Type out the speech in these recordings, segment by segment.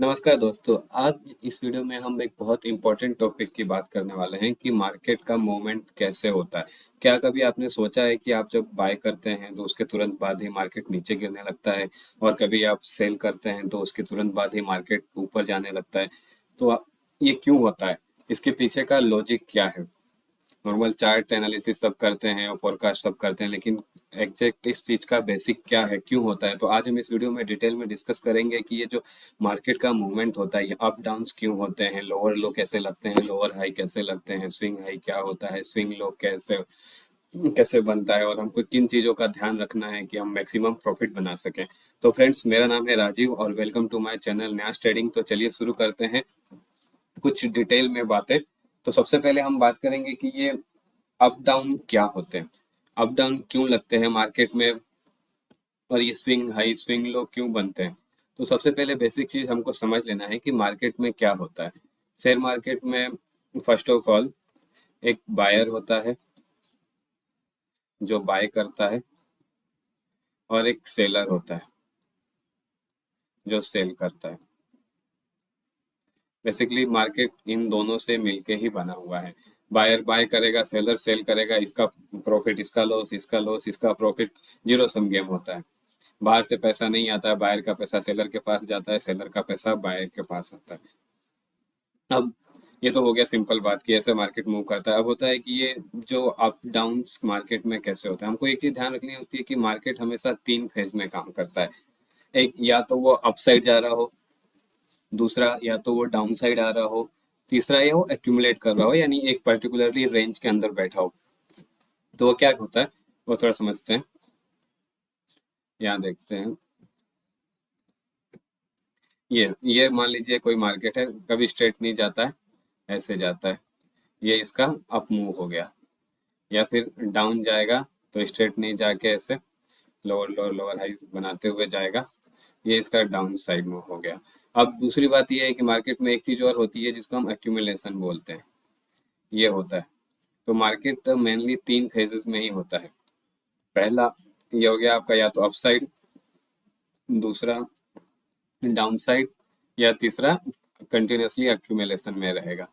नमस्कार दोस्तों। आज इस वीडियो में हम एक बहुत इम्पोर्टेंट टॉपिक की बात करने वाले हैं कि मार्केट का मूवमेंट कैसे होता है। क्या कभी आपने सोचा है कि आप जब बाय करते हैं तो उसके तुरंत बाद ही मार्केट नीचे गिरने लगता है, और कभी आप सेल करते हैं तो उसके तुरंत बाद ही मार्केट ऊपर जाने लगता है। तो ये क्यों होता है? इसके पीछे का लॉजिक क्या है? नॉर्मल चार्ट एनालिसिस सब करते हैं और फोरकास्ट सब करते हैं, लेकिन एग्जैक्ट इस चीज का बेसिक क्या है, क्यों होता है? तो आज हम इस वीडियो में डिटेल में डिस्कस करेंगे कि ये जो मार्केट का मूवमेंट होता है, ये अप डाउन्स क्यों होते हैं, लोअर लो कैसे लगते हैं, लोअर हाई कैसे लगते हैं, स्विंग हाई क्या होता है, स्विंग लो कैसे कैसे बनता है, और हमको किन चीजों का ध्यान रखना है कि हम मैक्सिमम प्रॉफिट बना सकें। तो फ्रेंड्स, मेरा नाम है राजीव और वेलकम टू माय चैनल न्यास ट्रेडिंग। तो चलिए शुरू करते हैं कुछ डिटेल में बातें। तो सबसे पहले हम बात करेंगे कि ये अप डाउन क्या होते हैं, अप डाउन क्यों लगते हैं मार्केट में, और ये स्विंग हाई स्विंग लो क्यों बनते हैं। तो सबसे पहले बेसिक चीज हमको समझ लेना है कि मार्केट में क्या होता है। शेयर मार्केट में फर्स्ट ऑफ ऑल एक बायर होता है जो बाय करता है, और एक सेलर होता है जो सेल करता है। बेसिकली मार्केट इन दोनों से मिलके ही बना हुआ है। बायर बाय करेगा, सेलर सेल करेगा, इसका प्रॉफिट इसका लॉस, इसका लॉस इसका प्रॉफिट, जीरो सम गेम होता है। बाहर से पैसा नहीं आता है, बायर का पैसा सेलर के पास जाता है, सेलर का पैसा बायर के पास आता है। अब ये तो हो गया सिंपल बात कि ऐसे मार्केट मूव करता है। अब होता है कि ये जो अप डाउन मार्केट में कैसे होता है, हमको एक चीज ध्यान रखनी होती है कि मार्केट हमेशा तीन फेज में काम करता है। एक, या तो वो अप साइड जा रहा हो, दूसरा या तो वो डाउन साइड आ रहा हो, तीसरा या वो एक्यूमुलेट कर रहा हो, यानी एक पर्टिकुलरली रेंज के अंदर बैठा हो। तो वो क्या होता है, वो थोड़ा समझते हैं। यहाँ देखते हैं, ये मान लीजिए कोई मार्केट है, कभी स्ट्रेट नहीं जाता है, ऐसे जाता है, ये इसका अप मूव हो गया। या फिर डाउन जाएगा तो स्ट्रेट नहीं जाके ऐसे लोअर लोअर लोअर हाई बनाते हुए जाएगा, ये इसका डाउन साइड मूव हो गया। अब दूसरी बात ये है कि मार्केट में एक चीज और होती है जिसको हम एक्यूमुलेशन बोलते हैं, ये होता है। तो मार्केट मेनली तीन फेजेस में ही होता है। पहला ये हो गया आपका, या तो अप साइड, दूसरा डाउन साइड, या तीसरा कंटिन्यूसली एक्यूमुलेशन में रहेगा।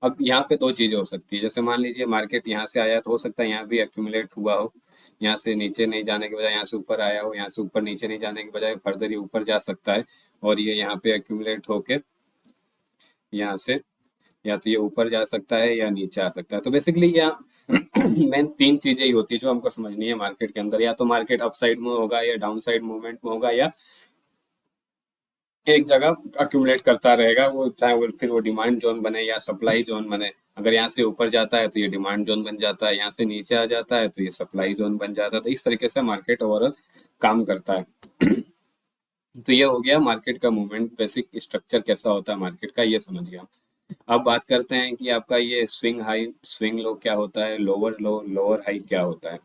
अब यहाँ पे दो चीजें हो सकती है। जैसे मान लीजिए मार्केट यहाँ से आया तो हो सकता है यहाँ भी एक्यूमुलेट हुआ हो, यहाँ से नीचे नहीं जाने के बजाय यहाँ से ऊपर आया हो, यहाँ से ऊपर नीचे नहीं जाने के बजाय फर्दर ही ऊपर जा सकता है, और ये यहाँ पे एक्यूमुलेट होके यहाँ से या तो ये ऊपर जा सकता है या नीचे आ सकता है। तो बेसिकली यहाँ मेन तीन चीजें ही होती है जो हमको समझनी है मार्केट के अंदर। या तो मार्केट अप साइड में होगा, या डाउन साइड मूवमेंट में होगा, या एक जगह अक्यूमुलेट करता रहेगा, वो चाहे वो फिर वो डिमांड जोन बने या सप्लाई जोन बने। अगर यहाँ से ऊपर जाता है तो ये डिमांड जोन बन जाता है, यहाँ से नीचे आ जाता है तो ये सप्लाई जोन बन जाता है। तो इस तरीके से मार्केट ओवरऑल काम करता है। तो ये हो गया मार्केट का मूवमेंट, बेसिक स्ट्रक्चर कैसा होता है मार्केट का, ये समझ गया। अब बात करते हैं कि आपका ये स्विंग हाई स्विंग लो क्या होता है, लोअर लो लोअर हाई क्या होता है।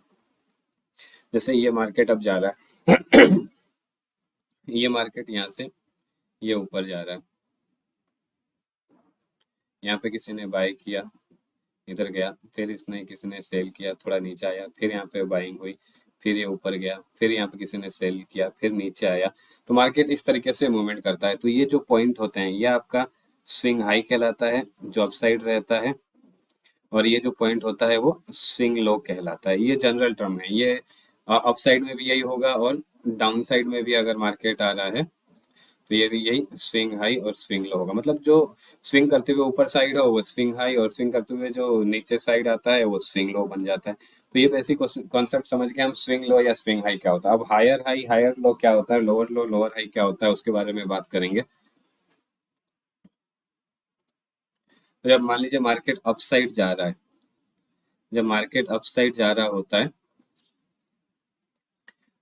जैसे ये मार्केट अब जा रहा है, ये मार्केट यहाँ से ये ऊपर जा रहा है, यहाँ पे किसी ने बाय किया, इधर गया, फिर इसने किसी ने सेल किया, थोड़ा नीचे आया, फिर यहाँ पे बाइंग हुई, फिर ये ऊपर गया, फिर यहाँ पे किसी ने सेल किया, फिर नीचे आया। तो मार्केट इस तरीके से मूवमेंट करता है। तो ये जो पॉइंट होते हैं ये आपका स्विंग हाई कहलाता है, जो अप साइड रहता है, और ये जो पॉइंट होता है वो स्विंग लो कहलाता है। ये जनरल टर्म है। ये अप साइड में भी यही होगा, और डाउन साइड में भी अगर मार्केट आ रहा है तो ये भी यही स्विंग हाई और स्विंग लो होगा। मतलब जो स्विंग करते हुए ऊपर साइड हो वो स्विंग हाई, और स्विंग करते हुए जो नीचे साइड आता है वो स्विंग लो बन जाता है। तो ये बेसिक कॉन्सेप्ट समझ के हम स्विंग लो या स्विंग हाई क्या होता है। अब हायर हाई हायर लो क्या होता है, लोअर लो लोअर हाई क्या होता है, उसके बारे में बात करेंगे। तो जब मान लीजिए मार्केट अप साइड जा रहा है, जब मार्केट अप साइड जा रहा होता है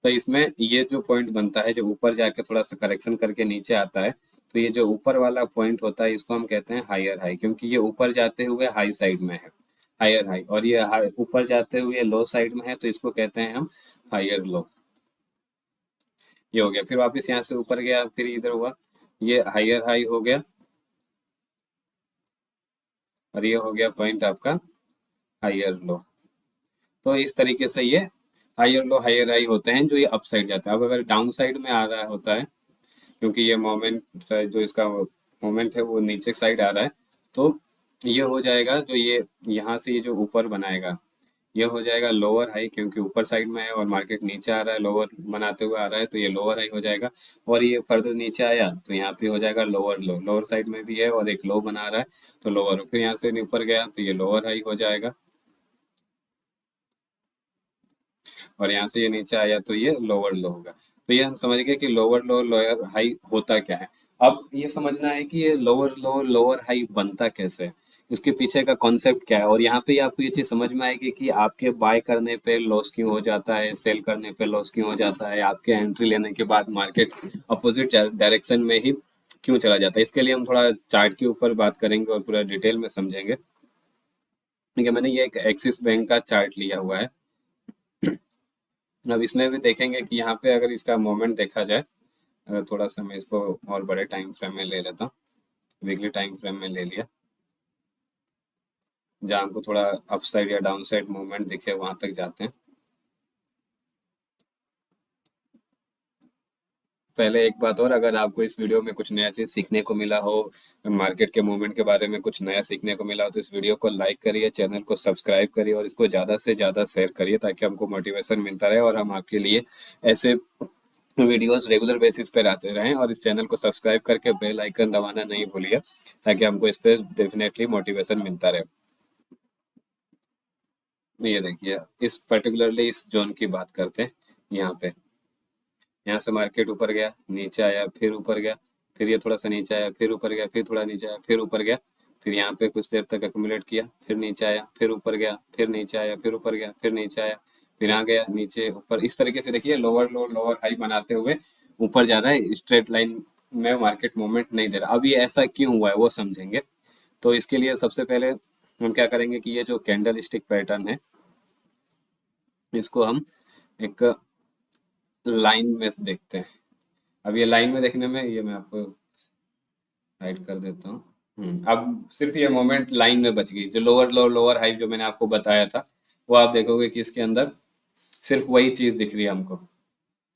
तो इसमें ये जो पॉइंट बनता है, जो ऊपर जाके थोड़ा सा करेक्शन करके नीचे आता है, तो ये जो ऊपर वाला पॉइंट होता है इसको हम कहते हैं हायर हाई, क्योंकि ये ऊपर जाते हुए हाई साइड में है, हायर हाई। और ये ऊपर जाते हुए लो साइड में है, तो इसको कहते हैं हम हायर लो। ये हो गया, फिर वापस यहाँ से ऊपर गया, फिर इधर हुआ, ये हायर हाई हो गया, और ये हो गया पॉइंट आपका हायर लो। तो इस तरीके से ये हायर लो हायर हाई होते हैं जो ये अप साइड जाता है। अब अगर डाउन साइड में आ रहा होता है क्योंकि ये मोमेंट जो इसका मोमेंट है वो नीचे साइड आ रहा है, तो ये हो जाएगा जो ये यहाँ से ये जो ऊपर बनाएगा ये हो जाएगा लोअर हाई, क्योंकि ऊपर साइड में है और मार्केट नीचे आ रहा है, लोअर बनाते हुए आ रहा है, तो ये लोअर हाई हो जाएगा। और ये फर्दर नीचे आया तो यहाँ पे हो जाएगा लोअर लो, लोअर साइड में भी है और एक लो बना रहा है, तो लोअर, फिर यहाँ से ऊपर गया तो ये लोअर हाई हो जाएगा, और यहाँ से ये नीचे आया तो ये लोअर लो होगा। तो ये हम समझ गए कि लोअर लो लोअर हाई होता क्या है। अब ये समझना है कि ये लोअर लो लोअर हाई बनता कैसे है, इसके पीछे का कॉन्सेप्ट क्या है। और यहाँ पे आपको ये चीज समझ में आएगी कि आपके बाय करने पे लॉस क्यों हो जाता है, सेल करने पे लॉस क्यों हो जाता है, आपके एंट्री लेने के बाद मार्केट अपोजिट डायरेक्शन में ही क्यों चला जाता है। इसके लिए हम थोड़ा चार्ट के ऊपर बात करेंगे और पूरा डिटेल में समझेंगे। ठीक है, मैंने ये एक एक्सिस बैंक का चार्ट लिया हुआ है। अब इसमें भी देखेंगे कि यहाँ पे अगर इसका मोमेंट देखा जाए, अगर थोड़ा सा मैं इसको और बड़े टाइम फ्रेम में ले लेता हूँ, वीकली टाइम फ्रेम में ले लिया, जहाँ हमको थोड़ा अपसाइड या डाउन साइड मूवमेंट दिखे वहां तक जाते हैं। पहले एक बात और, अगर आपको इस वीडियो में कुछ नया चीज सीखने को मिला हो, मार्केट के मूवमेंट के बारे में कुछ नया सीखने को मिला हो, तो इस वीडियो को लाइक करिए, चैनल को सब्सक्राइब करिए और इसको ज़्यादा से ज़्यादा शेयर करिए, ताकि हमको मोटिवेशन मिलता रहे और हम आपके लिए ऐसे वीडियोस रेगुलर बेसिस पे आते रहें। और इस चैनल को सब्सक्राइब करके बेल आइकन दबाना नहीं भूलिए, ताकि हमको इस पे डेफिनेटली मोटिवेशन मिलता रहे। ये देखिए, इस पर्टिकुलरली इस जोन की बात करते हैं। यहाँ पे, यहाँ से मार्केट ऊपर गया, नीचे आया, फिर ऊपर गया, फिर ये थोड़ा सा नीचे आया, फिर ऊपर गया, फिर थोड़ा नीचे आया, फिर ऊपर गया, फिर यहाँ पे कुछ देर तक एक्यूमुलेट किया, फिर नीचे आया, फिर ऊपर गया, फिर नीचे आया, फिर ऊपर गया, फिर नीचे आया, फिर यहाँ गया, नीचे ऊपर, इस तरीके से देखिए लोअर लो लोअर हाई बनाते हुए ऊपर जा रहा है, स्ट्रेट लाइन में मार्केट मूवमेंट नहीं दे रहा। अब ये ऐसा क्यों हुआ है वो समझेंगे। तो इसके लिए सबसे पहले हम क्या करेंगे कि ये जो कैंडल स्टिक पैटर्न है, इसको हम एक लाइन में देखते हैं। अब ये लाइन में देखने में, ये मैं आपको हाइड कर देता हूँ। अब सिर्फ ये मोमेंट लाइन में बच गई, जो लोअर लो लोअर हाई जो मैंने आपको बताया था, वो आप देखोगे कि इसके अंदर सिर्फ वही चीज दिख रही है हमको,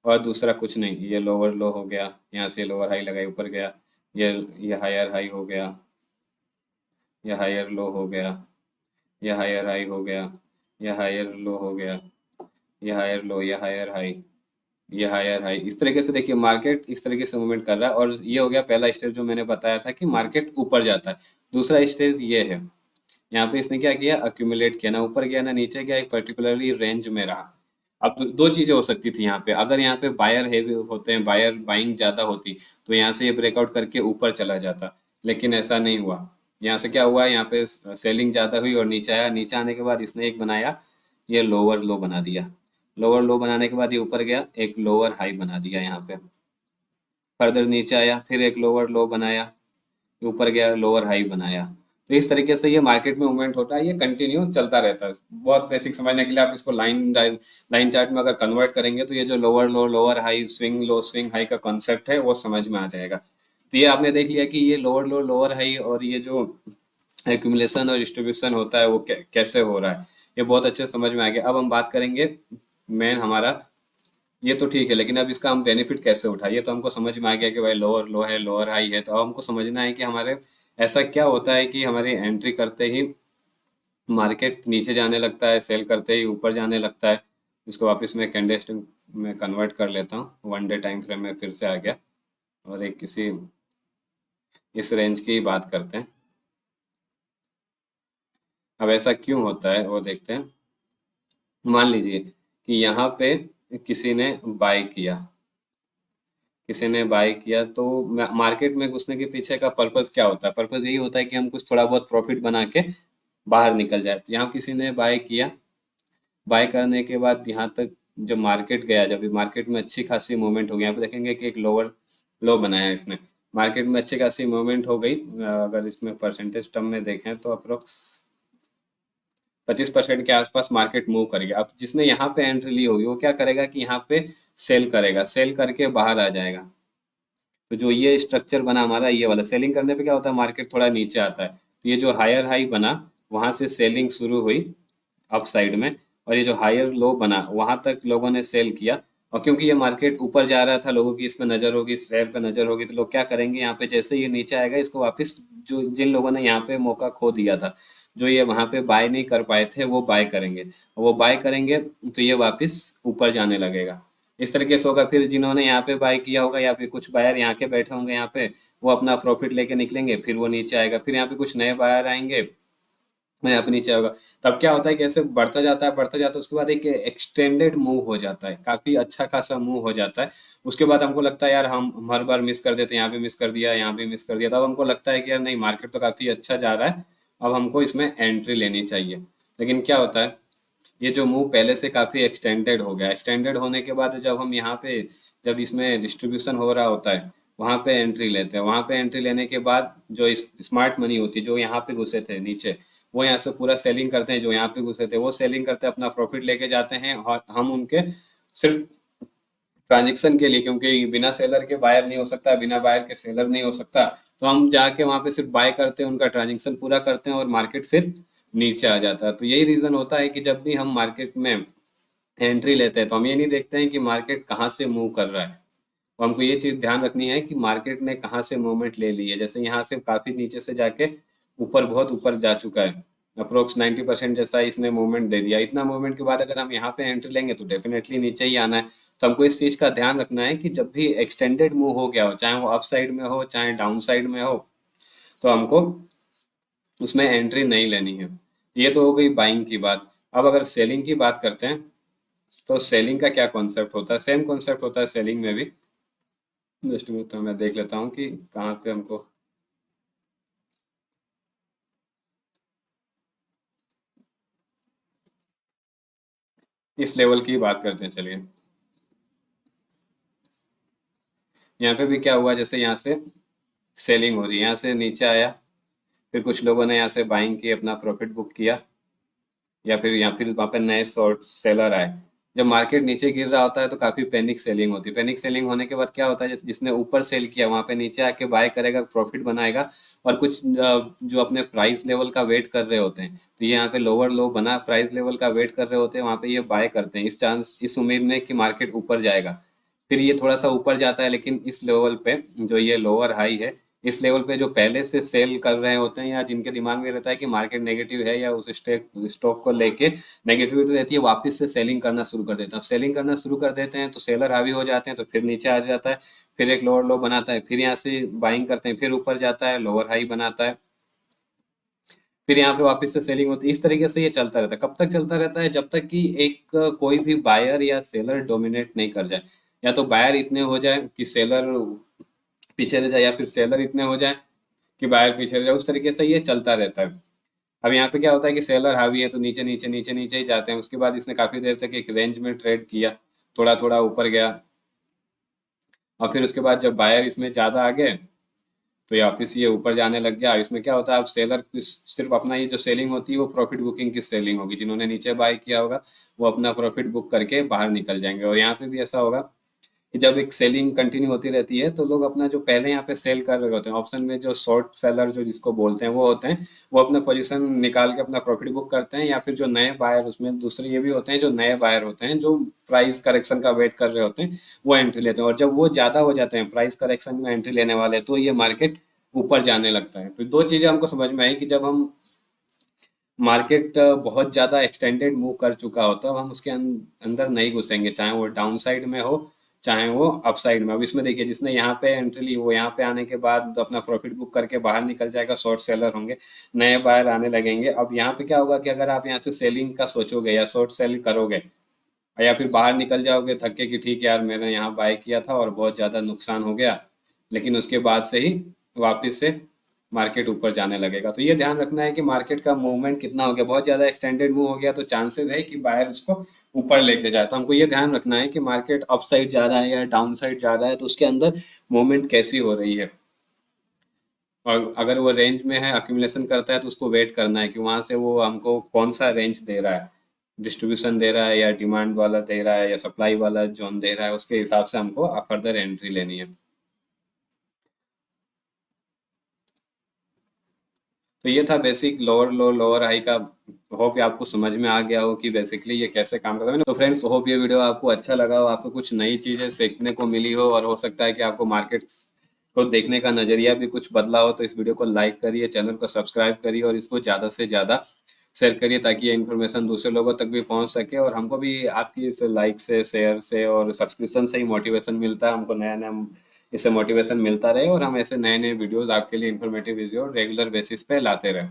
और दूसरा कुछ नहीं। ये लोअर लो हो गया, यहाँ से लोअर हाई लगाई ऊपर गया, ये हायर हाई हो गया, ये हायर लो हो गया, ये हायर हाई हो गया, ये हायर लो हो गया, ये हायर लो, ये हायर हाई, ये हायर हाई। इस तरीके से देखिए मार्केट इस तरीके से मूवमेंट कर रहा है। और ये हो गया पहला स्टेज जो मैंने बताया था कि मार्केट ऊपर जाता है। दूसरा स्टेज ये है, यहाँ पे इसने क्या किया, अक्यूमुलेट किया, ना ऊपर गया ना नीचे गया, एक पर्टिकुलरली रेंज में रहा। अब दो चीजें हो सकती थी यहाँ पे, अगर यहाँ पे बायर हैवी होते हैं, बायर बाइंग ज्यादा होती, तो यहाँ से ये ब्रेकआउट करके ऊपर चला जाता, लेकिन ऐसा नहीं हुआ। यहाँ से क्या हुआ, यहाँ पे सेलिंग ज्यादा हुई और नीचे आया, नीचे आने के बाद इसने एक बनाया, ये लोअर लो बना दिया, लोअर लो बनाने के बाद ये ऊपर गया, एक लोअर हाई बना दिया यहाँ पे, फर्दर नीचे आया, फिर एक लोअर लो बनाया, ऊपर गया, लोअर हाई बनाया। तो इस तरीके से ये मार्केट में मूवमेंट होता है, ये कंटिन्यू चलता रहता है। बहुत बेसिक समझने के लिए आप इसको लाइन चार्ट में अगर कन्वर्ट करेंगे, तो ये जो लोअर लो lower high, swing low swing high का कॉन्सेप्ट है वो समझ में आ जाएगा। तो ये आपने देख लिया कि ये लोअर लो लोअर हाई और ये जो एक्यूमुलेशन और डिस्ट्रीब्यूशन होता है वो कैसे हो रहा है, ये बहुत अच्छे से समझ में आ गया। अब हम बात करेंगे मेन हमारा, ये तो ठीक है, लेकिन अब इसका हम बेनिफिट कैसे उठाए, ये तो हमको समझ में आ गया कि भाई लोअर लो है लोअर हाई है। तो अब हमको समझना है कि हमारे ऐसा क्या होता है कि हमारी एंट्री करते ही मार्केट नीचे जाने लगता है, सेल करते ही ऊपर जाने लगता है। इसको वापस मैं कैंडलस्टिक में कन्वर्ट कर लेता हूँ, वन डे टाइम फ्रेम में फिर से आ गया, और एक किसी इस रेंज की ही बात करते हैं। अब ऐसा क्यों होता है वो देखते हैं। मान लीजिए कि यहाँ पे किसी ने बाय किया, किसी ने बाय किया, तो मार्केट में घुसने के पीछे का पर्पस क्या होता है, पर्पस यही होता है कि हम कुछ थोड़ा बहुत प्रॉफिट बना के बाहर निकल जाए। तो यहाँ किसी ने बाय किया, बाय करने के बाद यहाँ तक जब मार्केट गया, जब मार्केट में अच्छी खासी मूवमेंट हो गई, यहाँ पे देखेंगे कि एक लोअर लो बनाया इसने, मार्केट में अच्छी खासी मूवमेंट हो गई। अगर इसमें परसेंटेज टर्म में देखें तो अप्रोक्स 25% के आसपास मार्केट मूव करेगा। अब जिसने यहाँ पे एंट्री ली होगी वो क्या करेगा कि यहाँ पे सेल करेगा, सेल करके बाहर आ जाएगा। तो जो ये स्ट्रक्चर बना हमारा, ये वाला सेलिंग करने पे क्या होता है, मार्केट थोड़ा नीचे आता है, तो ये जो हायर हाई बना वहां से सेलिंग शुरू हुई अप साइड में, और ये जो हायर लो बना वहां तक लोगों ने सेल किया। और क्योंकि ये मार्केट ऊपर जा रहा था, लोगों की इसमें नजर होगी, शेयर पे नजर होगी, तो लोग क्या करेंगे, यहाँ पे जैसे ये नीचे आएगा इसको वापस, जो जिन लोगों ने यहाँ पे मौका खो दिया था, जो ये वहां पे बाय नहीं कर पाए थे, वो बाय करेंगे, और वो बाय करेंगे तो ये वापस ऊपर जाने लगेगा। इस तरीके से होगा। फिर जिन्होंने यहाँ पे बाय किया होगा या फिर कुछ बायर यहाँ के बैठे होंगे यहाँ पे, वो अपना प्रॉफिट लेके निकलेंगे, फिर वो नीचे आएगा, फिर यहाँ पे कुछ नए बायर आएंगे, यहाँ पे नीचे होगा। तब क्या होता है कि ऐसे बढ़ता जाता है, बढ़ता जाता है, उसके बाद एक एक्सटेंडेड मूव हो जाता है, काफी अच्छा खासा मूव हो जाता है। उसके बाद हमको लगता है यार हम हर बार मिस कर देते हैं, यहाँ भी मिस कर दिया, यहाँ भी मिस कर दिया, तब हमको लगता है कि यार नहीं, मार्केट तो काफी अच्छा जा रहा है, अब हमको इसमें एंट्री लेनी चाहिए। लेकिन क्या होता है, ये जो मूव पहले से काफी एक्सटेंडेड हो गया, एक्सटेंडेड होने के बाद जब हम यहाँ पे, जब इसमें डिस्ट्रीब्यूशन हो रहा होता है, वहां पे एंट्री लेते हैं, वहां पे एंट्री लेने के बाद जो स्मार्ट मनी होती है, जो यहाँ पे घुसे थे नीचे, वो यहाँ से पूरा सेलिंग करते हैं, जो यहाँ पे घुसे थे वो सेलिंग करते हैं, अपना प्रॉफिट लेके जाते हैं, और हम उनके सिर्फ ट्रांजेक्शन के लिए, क्योंकि बिना सेलर के बायर नहीं हो सकता, बिना बायर के सेलर नहीं हो सकता, तो हम जाके वहां पे सिर्फ बाय करते हैं, उनका ट्रांजेक्शन पूरा करते हैं, और मार्केट फिर नीचे आ जाता है। तो यही रीजन होता है कि जब भी हम मार्केट में एंट्री लेते हैं, तो हम ये नहीं देखते हैं कि मार्केट कहाँ से मूव कर रहा है, तो हमको ये चीज ध्यान रखनी है कि मार्केट ने कहाँ से मूवमेंट ले ली है। जैसे यहाँ से काफी नीचे से जाके ऊपर, बहुत ऊपर जा चुका है, अप्रोक्स 90% जैसा इसने मूवमेंट दे दिया। इतना मूवमेंट के बाद अगर हम यहाँ पे एंट्री लेंगे तो डेफिनेटली नीचे ही आना है। तो हमको इस चीज का ध्यान रखना है कि जब भी एक्सटेंडेड मूव हो गया हो, चाहे वो अप साइड में हो चाहे डाउन साइड में हो, तो हमको उसमें एंट्री नहीं लेनी है। ये तो हो गई बाइंग की बात। अब अगर सेलिंग की बात करते हैं, तो सेलिंग का क्या कॉन्सेप्ट होता है, सेम कॉन्सेप्ट होता है सेलिंग में भी। जस्ट मिनट, तो मैं देख लेता हूँ कि कहाँ पे हमको इस लेवल की बात करते हैं, चलिए। यहाँ पे भी क्या हुआ, जैसे यहाँ से सेलिंग हो रही है, यहाँ से नीचे आया, फिर कुछ लोगों ने यहाँ से बाइंग की, अपना प्रॉफिट बुक किया, या फिर वहाँ पे नए शॉर्ट सेलर आए। जब मार्केट नीचे गिर रहा होता है तो काफी पैनिक सेलिंग होती है। पैनिक सेलिंग होने के बाद क्या होता है, जिसने ऊपर सेल किया वहां पे नीचे आके बाय करेगा, प्रॉफिट बनाएगा, और कुछ जो अपने प्राइस लेवल का वेट कर रहे होते हैं, तो ये यहाँ पे लोअर लो बना प्राइस लेवल का वेट कर रहे होते हैं, वहां पे ये बाय करते हैं, इस उम्मीद में कि मार्केट ऊपर जाएगा। फिर ये थोड़ा सा ऊपर जाता है, लेकिन इस लेवल पे, जो ये लोअर हाई है, इस लेवल पे जो पहले से सेल कर रहे होते हैं, या जिनके दिमाग में रहता है कि मार्केट नेगेटिव है, या उस स्टॉक को लेके नेगेटिविटी रहती है, वापस से सेलिंग करना शुरू कर देते हैं। अब सेलिंग करना शुरू कर देते हैं तो सेलर हावी हो जाते हैं, तो फिर नीचे आ जाता है, फिर एक लोअर लो बनाता है, फिर यहाँ से बाइंग करते हैं, फिर ऊपर जाता है, लोअर हाई बनाता है, फिर यहाँ पे वापस से सेलिंग होती है। इस तरीके से ये चलता रहता है। कब तक चलता रहता है, जब तक कि एक कोई भी बायर या सेलर डोमिनेट नहीं कर जाए, या तो बायर इतने हो जाए कि सेलर पीछे रह जाए, या फिर सेलर इतने हो जाए कि बायर पीछे रह जाए। उस तरीके से ये चलता रहता है। अब यहाँ पे क्या होता है कि सेलर हावी है, तो नीचे नीचे नीचे नीचे ही जाते हैं। उसके बाद इसने काफी देर तक एक रेंज में ट्रेड किया, थोड़ा थोड़ा ऊपर गया, और फिर उसके बाद जब बायर इसमें ज्यादा आ गए, तो ये वापिस ये ऊपर जाने लग गया। इसमें क्या होता है, अब सेलर सिर्फ अपना ये जो सेलिंग होती है वो प्रॉफिट बुकिंग की सेलिंग होगी। जिन्होंने नीचे बाय किया होगा वो अपना प्रॉफिट बुक करके बाहर निकल जाएंगे। और यहाँ पे भी ऐसा होगा कि जब एक सेलिंग कंटिन्यू होती रहती है, तो लोग अपना जो पहले यहाँ पे सेल कर रहे होते हैं, ऑप्शन में जो शॉर्ट सेलर जो जिसको बोलते हैं वो होते हैं, वो अपना पोजीशन निकाल के अपना प्रॉफिट बुक करते हैं। या फिर जो नए बायर, उसमें दूसरे ये भी होते हैं, जो नए बायर होते हैं जो प्राइस करेक्शन का वेट कर रहे होते हैं, वो एंट्री लेते हैं। और जब वो ज्यादा हो जाते हैं प्राइस करेक्शन में एंट्री लेने वाले, तो ये मार्केट ऊपर जाने लगता है। तो दो चीजें हमको समझ में आई कि जब हम मार्केट बहुत ज्यादा एक्सटेंडेड मूव कर चुका हो, तो हम उसके अंदर नहीं घुसेंगे, चाहे वो डाउन साइड में हो चाहे वो अप साइड में। अब इसमें देखिए, जिसने यहाँ पे एंट्री ली, वो यहाँ पे आने के बाद अपना प्रॉफिट बुक करके बाहर निकल जाएगा, शॉर्ट सेलर होंगे, नए बायर आने लगेंगे। अब यहाँ पे क्या होगा कि अगर आप यहाँ से सेलिंग का सोचोगे या शॉर्ट सेल करोगे, या फिर बाहर निकल जाओगे थक के कि ठीक है यार, मैंने यहाँ बाय किया था और बहुत ज़्यादा नुकसान हो गया, लेकिन उसके बाद से ही वापस से मार्केट ऊपर जाने लगेगा। तो ये ध्यान रखना है कि मार्केट का मूवमेंट कितना हो गया। बहुत ज़्यादा एक्सटेंडेड मूव हो गया तो चांसेस है कि बायर उसको ऊपर लेके जाए। तो हमको ये ध्यान रखना है कि मार्केट अप साइड जा रहा है या डाउन साइड जा रहा है, तो उसके अंदर मूवमेंट कैसी हो रही है। और अगर वो रेंज में है, अक्यूमुलेशन करता है, तो उसको वेट करना है कि वहां से वो हमको कौन सा रेंज दे रहा है, डिस्ट्रीब्यूशन दे रहा है या डिमांड वाला दे रहा है या सप्लाई वाला जोन दे रहा है, उसके हिसाब से हमको फर्दर एंट्री लेनी है। तो ये था बेसिक लोअर लो लोअर हाई का। होप ये आपको समझ में आ गया हो कि बेसिकली ये कैसे काम करता है। तो फ्रेंड्स, होप ये वीडियो आपको अच्छा लगा हो, आपको कुछ नई चीजें सीखने को मिली हो, और हो सकता है कि आपको मार्केट को देखने का नजरिया भी कुछ बदला हो। तो इस वीडियो को लाइक करिए, चैनल को सब्सक्राइब करिए, और इसको ज़्यादा से ज़्यादा शेयर करिए, ताकि ये इन्फॉर्मेशन दूसरे लोगों तक भी पहुंच सके। और हमको भी आपकी इस लाइक से, शेयर से और सब्सक्रिप्शन से ही मोटिवेशन मिलता है। हमको नया नया इससे मोटिवेशन मिलता रहे, और हम ऐसे नए नए वीडियोस आपके लिए इन्फॉर्मेटिव वीडियो रेगुलर बेसिस पे लाते रहें।